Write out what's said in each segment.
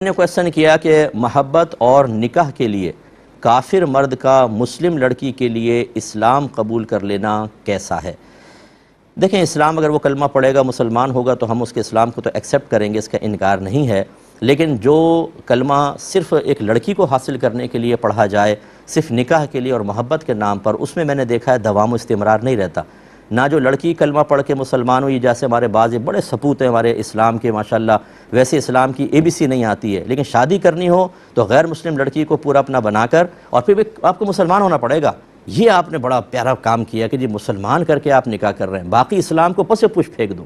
نے کوشچن کیا کہ محبت اور نکاح کے لیے کافر مرد کا مسلم لڑکی کے لیے اسلام قبول کر لینا کیسا ہے؟ دیکھیں، اسلام اگر وہ کلمہ پڑھے گا، مسلمان ہوگا تو ہم اس کے اسلام کو تو ایکسیپٹ کریں گے، اس کا انکار نہیں ہے۔ لیکن جو کلمہ صرف ایک لڑکی کو حاصل کرنے کے لیے پڑھا جائے، صرف نکاح کے لیے اور محبت کے نام پر، اس میں نے دیکھا ہے دوام و استمرار نہیں رہتا۔ نہ جو لڑکی کلمہ پڑھ کے مسلمان ہوئی، جیسے ہمارے بعض بڑے سپوت ہیں ہمارے اسلام کے ماشاءاللہ، ویسے اسلام کی ABC نہیں آتی ہے، لیکن شادی کرنی ہو تو غیر مسلم لڑکی کو پورا اپنا بنا کر اور پھر بھی آپ کو مسلمان ہونا پڑے گا۔ یہ آپ نے بڑا پیارا کام کیا کہ جی مسلمان کر کے آپ نکاح کر رہے ہیں، باقی اسلام کو پس پش پھینک دو۔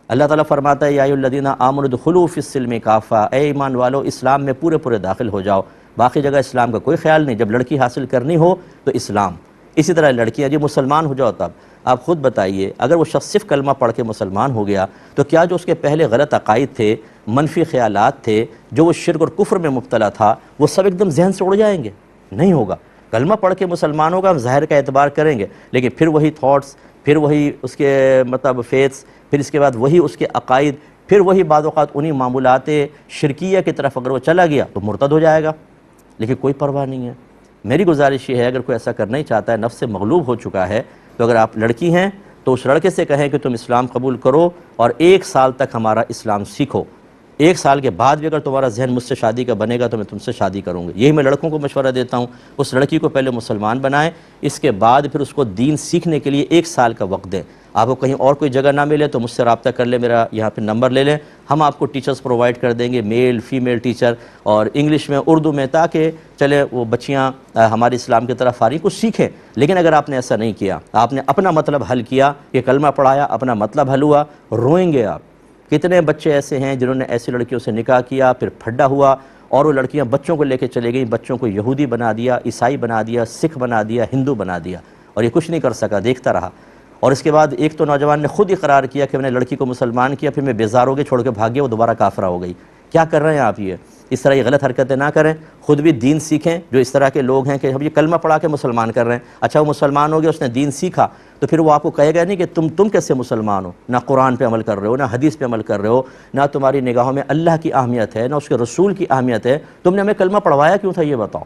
اللہ تعالیٰ فرماتا ہے یا ایھا الذین آمنوا ادخلوا فی السلم کافہ، اے ایمان والو اسلام میں پورے پورے داخل ہو جاؤ، باقی جگہ اسلام کا کوئی خیال نہیں۔ جب لڑکی حاصل کرنی ہو تو اسلام، اسی طرح لڑکیاں جی مسلمان ہو جاؤ تب۔ آپ خود بتائیے، اگر وہ شخص صرف کلمہ پڑھ کے مسلمان ہو گیا تو کیا جو اس کے پہلے غلط عقائد تھے، منفی خیالات تھے، جو وہ شرک اور کفر میں مبتلا تھا، وہ سب ایک دم ذہن سے اڑ جائیں گے؟ نہیں ہوگا۔ کلمہ پڑھ کے مسلمان ہوگا، ہم ظاہر کا اعتبار کریں گے، لیکن پھر وہی تھاٹس، پھر وہی اس کے فیتس، پھر اس کے بعد وہی اس کے عقائد، پھر وہی بعض اوقات انہی معمولات شرکیہ کی طرف اگر وہ چلا گیا تو مرتد ہو جائے گا، لیکن کوئی پرواہ نہیں ہے۔ میری گزارش یہ ہے، اگر کوئی ایسا کرنا ہی چاہتا ہے، نفس سے مغلوب ہو چکا ہے، تو اگر آپ لڑکی ہیں تو اس لڑکے سے کہیں کہ تم اسلام قبول کرو اور 1 سال تک ہمارا اسلام سیکھو، 1 سال کے بعد بھی اگر تمہارا ذہن مجھ سے شادی کا بنے گا تو میں تم سے شادی کروں گی۔ یہی میں لڑکوں کو مشورہ دیتا ہوں، اس لڑکی کو پہلے مسلمان بنائیں، اس کے بعد پھر اس کو دین سیکھنے کے لیے 1 سال کا وقت دیں۔ آپ کو کہیں اور کوئی جگہ نہ ملے تو مجھ سے رابطہ کر لیں، میرا یہاں پہ نمبر لے لیں، ہم آپ کو ٹیچرز پرووائڈ کر دیں گے، میل فیمیل ٹیچر، اور انگلش میں اردو میں، تاکہ چلے وہ بچیاں ہمارے اسلام کی طرف فارغ کو سیکھیں۔ لیکن اگر آپ نے ایسا نہیں کیا، آپ نے اپنا مطلب حل کیا، کہ کلمہ پڑھایا، اپنا مطلب حل ہوا، روئیں گے آپ۔ کتنے بچے ایسے ہیں جنہوں نے ایسی لڑکیوں سے نکاح کیا، پھر پھڈا ہوا، اور وہ لڑکیاں بچوں کو لے کے چلے گئیں، بچوں کو یہودی بنا دیا، عیسائی بنا دیا، سکھ بنا دیا، ہندو بنا دیا، اور یہ کچھ نہیں کر سکا، دیکھتا رہا۔ اور اس کے بعد ایک تو نوجوان نے خود اقرار کیا کہ میں نے لڑکی کو مسلمان کیا، پھر میں بیزار ہو کے چھوڑ کے بھاگ گیا، وہ دوبارہ کافرہ ہو گئی۔ کیا کر رہے ہیں آپ؟ یہ اس طرح یہ غلط حرکتیں نہ کریں، خود بھی دین سیکھیں۔ جو اس طرح کے لوگ ہیں کہ ہم یہ کلمہ پڑھا کے مسلمان کر رہے ہیں، اچھا وہ مسلمان ہو گیا، اس نے دین سیکھا، تو پھر وہ آپ کو کہے گا نہیں کہ تم کیسے مسلمان ہو، نہ قرآن پہ عمل کر رہے ہو، نہ حدیث پہ عمل کر رہے ہو، نہ تمہاری نگاہوں میں اللہ کی اہمیت ہے، نہ اس کے رسول کی اہمیت ہے، تم نے ہمیں کلمہ پڑھوایا کیوں تھا یہ بتاؤ؟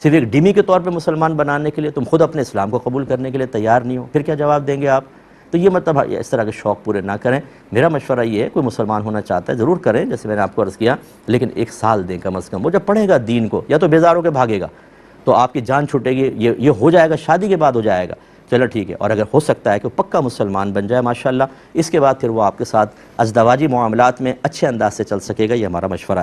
صرف ایک ڈمی کے طور پہ مسلمان بنانے کے لیے، تم خود اپنے اسلام کو قبول کرنے کے لیے تیار نہیں ہو، پھر کیا جواب دیں گے آپ؟ تو یہ مطلب اس طرح کے شوق پورے نہ کریں۔ میرا مشورہ یہ ہے، کوئی مسلمان ہونا چاہتا ہے ضرور کریں، جیسے میں نے آپ کو عرض کیا، لیکن 1 سال دیں کم از کم۔ وہ جب پڑھے گا دین کو، یا تو بیزار ہو کے بھاگے گا تو آپ کی جان چھوٹے گی، یہ ہو جائے گا، شادی کے بعد ہو جائے گا، چلو ٹھیک ہے۔ اور اگر ہو سکتا ہے کہ وہ پکا مسلمان بن جائے ماشاءاللہ، اس کے بعد پھر وہ آپ کے ساتھ ازدواجی معاملات میں اچھے انداز سے چل سکے گا، یہ ہمارا مشورہ ہے۔